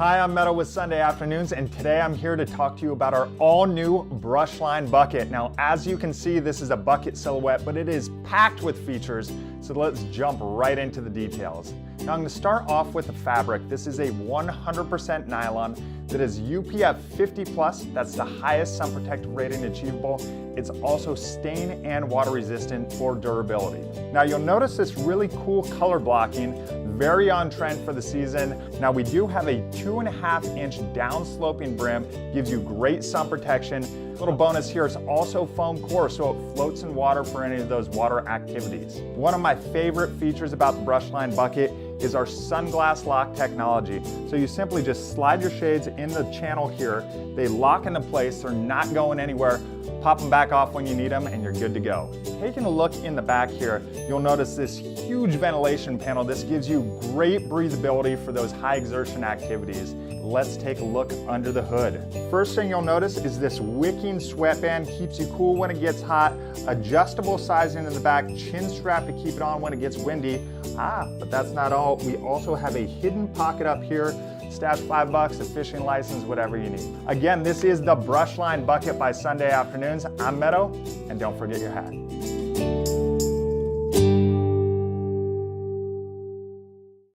Hi, I'm Meadow with Sunday Afternoons, and today I'm here to talk to you about our all-new brushline bucket. Now, as you can see, this is a bucket silhouette, but it is packed with features, so let's jump right into the details. Now, I'm going to start off with the fabric. This is a 100% nylon that is UPF 50+. That's the highest sun protective rating achievable. It's also stain and water resistant for durability. Now, you'll notice this really cool color blocking, very on trend for the season. Now, we do have a 2.5-inch down-sloping brim, gives you great sun protection. Little bonus here, it's also foam core, so it floats in water for any of those water activities. One of my favorite features about the Brushline bucket is our Sunglass lock technology. So you simply just slide your shades in the channel here, they lock into place, they're not going anywhere, pop them back off when you need them, and you're good to go. Taking a look in the back here, you'll notice this huge ventilation panel. This gives you great breathability for those high exertion activities. Let's take a look under the hood. First thing you'll notice is this wicking sweatband, keeps you cool when it gets hot, adjustable sizing in the back, chin strap to keep it on when it gets windy. But that's not all. We also have a hidden pocket up here, stash $5, a fishing license, whatever you need. Again, this is the Brushline bucket by Sunday Afternoons. I'm Meadow, and don't forget your hat.